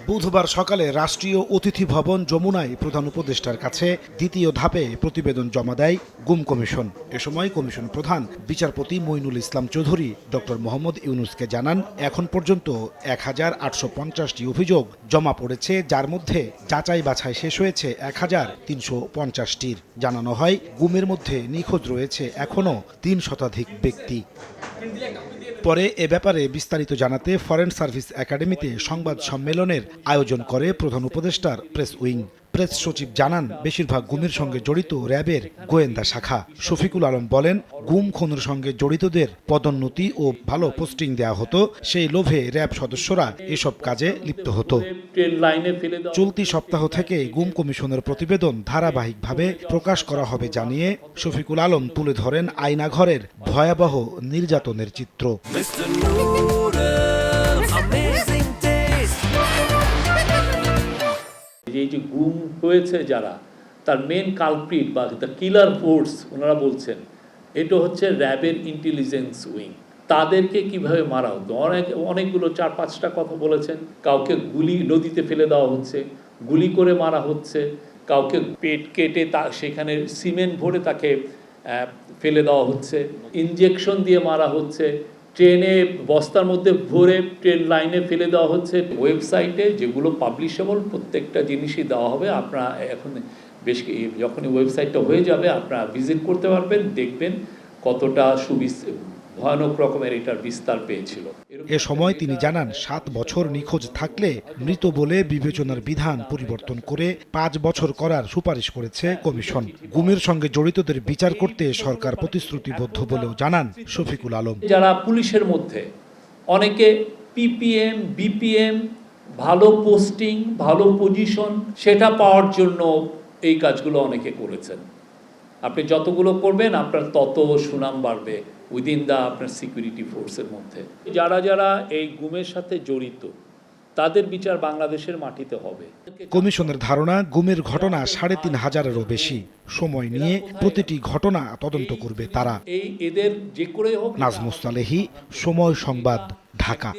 বুধবার সকালে রাষ্ট্রীয় অতিথি ভবন যমুনায় প্রধান উপদেষ্টার কাছে দ্বিতীয় ধাপে প্রতিবেদন জমা দেয় গুম কমিশন। এ সময় কমিশন প্রধান বিচারপতি মইনুল ইসলাম চৌধুরী ডক্টর মোহাম্মদ ইউনুসকে জানান, এখন পর্যন্ত ১,৮৫০টি অভিযোগ জমা পড়েছে, যার মধ্যে যাচাই বাছাই শেষ হয়েছে ১,৩৫০টির। জানানো হয়, গুমের মধ্যে নিখোঁজ রয়েছে এখনও ৩ শতাধিক ব্যক্তি। পরে এ ব্যাপারে বিস্তারিত জানাতে ফরেন সার্ভিস একাডেমিতে সংবাদ সম্মেলনের আয়োজন করে প্রধান উপদেষ্টার প্রেস উইং। প্রেস সচিব জানান, বেশিরভাগ গুমের সঙ্গে জড়িত র্যাবের গোয়েন্দা শাখা। শফিকুল আলম বলেন, গুম খুনের সঙ্গে জড়িতদের পদোন্নতি ও ভালো পোস্টিং দেওয়া হতো, সেই লোভে র্যাব সদস্যরা এসব কাজে লিপ্ত হতো। চলতি সপ্তাহ থেকে গুম কমিশনের প্রতিবেদন ধারাবাহিকভাবে প্রকাশ করা হবে জানিয়ে শফিকুল আলম তুলে ধরেন আয়নাঘরের ভয়াবহ নির্যাতনের চিত্র। এই যে গুম হয়েছে যারা, তার মেন কালপ্রিট বা দ্য কিলার ফোর্স ওনারা বলছেন, এটা হচ্ছে র্যাবের ইন্টেলিজেন্স উইং। তাদেরকে কিভাবে মারা হতো, অনেকগুলো ৪-৫টা কথা বলেছেন। কাউকে গুলি নদীতে ফেলে দেওয়া হচ্ছে, গুলি করে মারা হচ্ছে, কাউকে পেট কেটে সেখানে সিমেন্ট ভরে তাকে ফেলে দেওয়া হচ্ছে, ইনজেকশন দিয়ে মারা হচ্ছে, ট্রেনে বস্তার মধ্যে ভরে ট্রেন লাইনে ফেলে দেওয়া হচ্ছে। ওয়েবসাইটে যেগুলো পাবলিশেবল প্রত্যেকটা জিনিসই দেওয়া হবে। আপনারা এখন যখনই ওয়েবসাইটটা হয়ে যাবে, আপনারা ভিজিট করতে পারবেন, দেখবেন কতটা ভয়ানক রকমের এটার বিস্তার পেয়েছিল। এ সময় তিনি জানান, ৭ বছর নিখোঁজ থাকলে মৃত বলে বিবেচনার বিধান পরিবর্তন করে ৫ বছর করার সুপারিশ করেছে কমিশন। গুমের সঙ্গে জড়িতদের বিচার করতে সরকার প্রতিশ্রুতিবদ্ধ বলেও জানান শফিকুল আলম। যারা পুলিশের মধ্যে অনেকে পিপিএম, বিপিএম, ভালো পোস্টিং, ভালো পজিশন, সেটা পাওয়ার জন্য এই কাজগুলো অনেকে করেছেন। আপনি যতগুলো করবেন, আপনার তত সুনাম বাড়বে উইদিন আপনার সিকিউরিটি ফোর্সের মধ্যে। যারা যারা এই গুমের সাথে জড়িত, তাদের বিচার বাংলাদেশের মাটিতে হবে। কমিশনের ধারণা, গুমের ঘটনা ৩৫০০-এরও বেশি। সময় নিয়ে প্রতিটি ঘটনা তদন্ত করবে তারা। এদের যে করে হোক। নাজমুস সালেহী, সময় সংবাদ, ঢাকা।